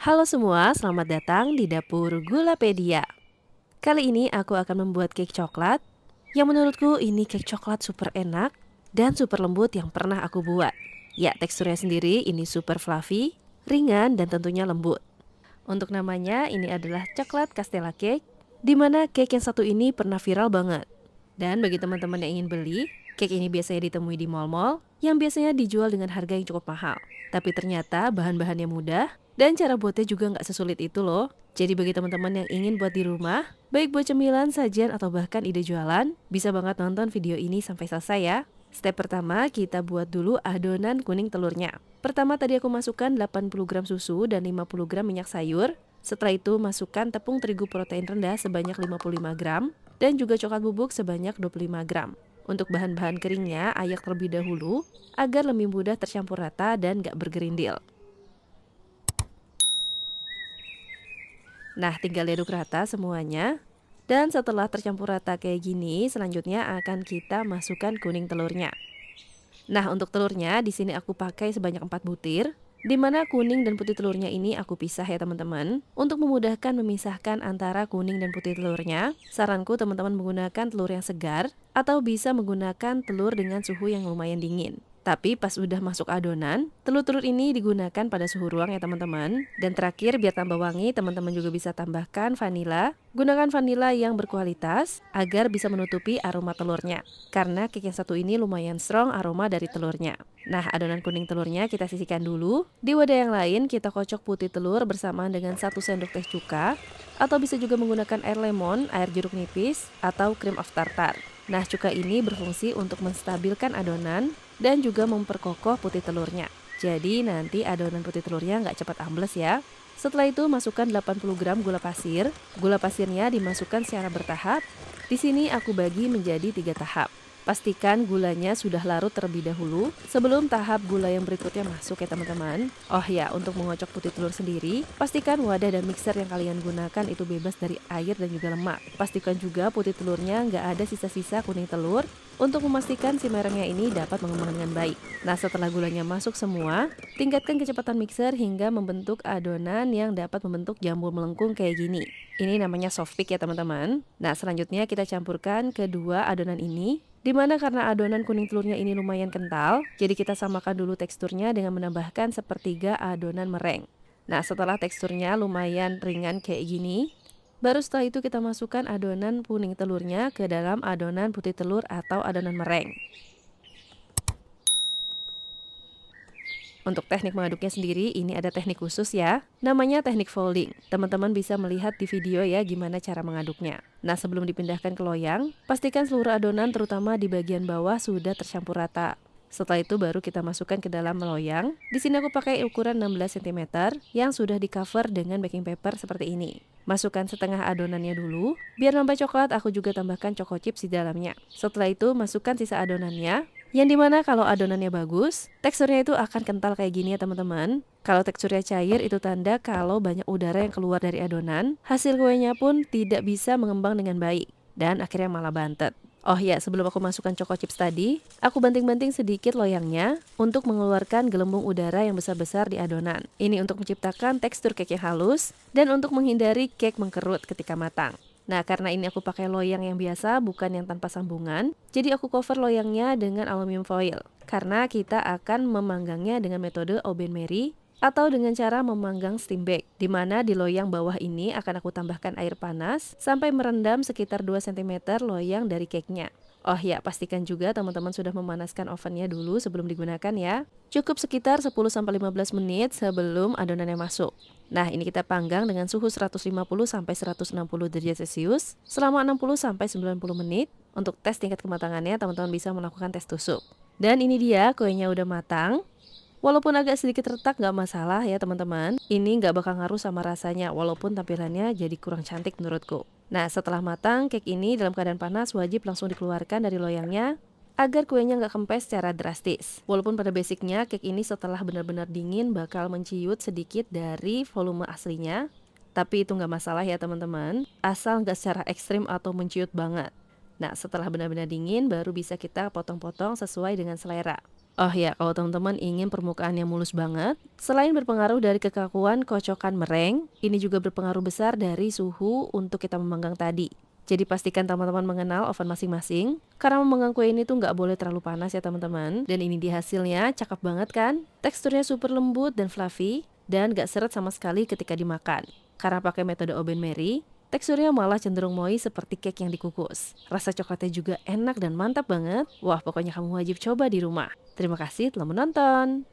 Halo semua, selamat datang di Dapur Gulapedia. Kali ini aku akan membuat cake coklat yang menurutku ini cake coklat super enak dan super lembut yang pernah aku buat. Ya, teksturnya sendiri ini super fluffy, ringan dan tentunya lembut. Untuk namanya ini adalah coklat castella cake, di mana cake yang satu ini pernah viral banget. Dan bagi teman-teman yang ingin beli, cake ini biasanya ditemui di mall-mall yang biasanya dijual dengan harga yang cukup mahal. Tapi ternyata bahan-bahannya mudah dan cara buatnya juga nggak sesulit itu loh. Jadi bagi teman-teman yang ingin buat di rumah, baik buat cemilan, sajian, atau bahkan ide jualan, bisa banget nonton video ini sampai selesai ya. Step pertama, kita buat dulu adonan kuning telurnya. Pertama tadi aku masukkan 80 gram susu dan 50 gram minyak sayur. Setelah itu masukkan tepung terigu protein rendah sebanyak 55 gram dan juga coklat bubuk sebanyak 25 gram. Untuk bahan-bahan keringnya, ayak terlebih dahulu agar lebih mudah tercampur rata dan gak bergerindil. Nah, tinggal diaduk rata semuanya. Dan setelah tercampur rata kayak gini, selanjutnya akan kita masukkan kuning telurnya. Nah, untuk telurnya di sini aku pakai sebanyak 4 butir, di mana kuning dan putih telurnya ini aku pisah ya teman-teman. Untuk memudahkan memisahkan antara kuning dan putih telurnya, saranku teman-teman menggunakan telur yang segar atau bisa menggunakan telur dengan suhu yang lumayan dingin. Tapi pas udah masuk adonan, telur-telur ini digunakan pada suhu ruang ya teman-teman. Dan terakhir biar tambah wangi, teman-teman juga bisa tambahkan vanila. Gunakan vanila yang berkualitas agar bisa menutupi aroma telurnya. Karena cake yang satu ini lumayan strong aroma dari telurnya. Nah, adonan kuning telurnya kita sisihkan dulu. Di wadah yang lain kita kocok putih telur bersamaan dengan 1 sendok teh cuka. Atau bisa juga menggunakan air lemon, air jeruk nipis, atau cream of tartar. Nah, cuka ini berfungsi untuk menstabilkan adonan dan juga memperkokoh putih telurnya. Jadi nanti adonan putih telurnya nggak cepat ambles ya. Setelah itu masukkan 80 gram gula pasir. Gula pasirnya dimasukkan secara bertahap. Di sini aku bagi menjadi 3 tahap. Pastikan gulanya sudah larut terlebih dahulu sebelum tahap gula yang berikutnya masuk ya teman-teman. Oh ya, untuk mengocok putih telur sendiri, pastikan wadah dan mixer yang kalian gunakan itu bebas dari air dan juga lemak. Pastikan juga putih telurnya nggak ada sisa-sisa kuning telur untuk memastikan si merengnya ini dapat mengembang dengan baik. Nah, setelah gulanya masuk semua, tingkatkan kecepatan mixer hingga membentuk adonan yang dapat membentuk jambul melengkung kayak gini. Ini namanya soft pick ya teman-teman. Nah, selanjutnya kita campurkan kedua adonan ini. Dimana karena adonan kuning telurnya ini lumayan kental, jadi kita samakan dulu teksturnya dengan menambahkan sepertiga adonan mereng. Nah, setelah teksturnya lumayan ringan kayak gini, baru setelah itu kita masukkan adonan kuning telurnya ke dalam adonan putih telur atau adonan mereng. Untuk teknik mengaduknya sendiri, ini ada teknik khusus ya. Namanya teknik folding. Teman-teman bisa melihat di video ya gimana cara mengaduknya. Nah, sebelum dipindahkan ke loyang, pastikan seluruh adonan terutama di bagian bawah sudah tercampur rata. Setelah itu baru kita masukkan ke dalam loyang. Di sini aku pakai ukuran 16 cm yang sudah di cover dengan baking paper seperti ini. Masukkan setengah adonannya dulu. Biar nambah coklat, aku juga tambahkan choco chips di dalamnya. Setelah itu masukkan sisa adonannya. Yang dimana kalau adonannya bagus, teksturnya itu akan kental kayak gini ya teman-teman. Kalau teksturnya cair itu tanda kalau banyak udara yang keluar dari adonan, hasil kuenya pun tidak bisa mengembang dengan baik dan akhirnya malah bantet. Oh ya, sebelum aku masukkan choco chips tadi, aku banting-banting sedikit loyangnya untuk mengeluarkan gelembung udara yang besar-besar di adonan. Ini untuk menciptakan tekstur cake yang halus dan untuk menghindari cake mengkerut ketika matang. Nah, karena ini aku pakai loyang yang biasa, bukan yang tanpa sambungan, jadi aku cover loyangnya dengan aluminium foil. Karena kita akan memanggangnya dengan metode oven Mary atau dengan cara memanggang steam bake, di mana di loyang bawah ini akan aku tambahkan air panas sampai merendam sekitar 2 cm loyang dari cake-nya. Oh ya, pastikan juga teman-teman sudah memanaskan ovennya dulu sebelum digunakan ya. Cukup sekitar 10-15 menit sebelum adonannya masuk. Nah, ini kita panggang dengan suhu 150 sampai 160 derajat Celcius selama 60 sampai 90 menit. Untuk tes tingkat kematangannya, teman-teman bisa melakukan tes tusuk. Dan ini dia kuenya udah matang. Walaupun agak sedikit retak nggak masalah ya teman-teman. Ini nggak bakal ngaruh sama rasanya walaupun tampilannya jadi kurang cantik menurutku. Nah, setelah matang, cake ini dalam keadaan panas wajib langsung dikeluarkan dari loyangnya agar kuenya nggak kempes secara drastis. Walaupun pada basicnya cake ini setelah benar-benar dingin bakal menciut sedikit dari volume aslinya. Tapi itu nggak masalah ya teman-teman, asal nggak secara ekstrim atau menciut banget. Nah, setelah benar-benar dingin baru bisa kita potong-potong sesuai dengan selera. Oh ya, kalau teman-teman ingin permukaannya mulus banget, selain berpengaruh dari kekakuan kocokan meringue, ini juga berpengaruh besar dari suhu untuk kita memanggang tadi. Jadi pastikan teman-teman mengenal oven masing-masing, karena memanggang kue ini tuh nggak boleh terlalu panas ya teman-teman. Dan ini di hasilnya, cakep banget kan? Teksturnya super lembut dan fluffy, dan nggak seret sama sekali ketika dimakan. Karena pakai metode Oven Mary, teksturnya malah cenderung moist seperti cake yang dikukus. Rasa coklatnya juga enak dan mantap banget. Wah, pokoknya kamu wajib coba di rumah. Terima kasih telah menonton.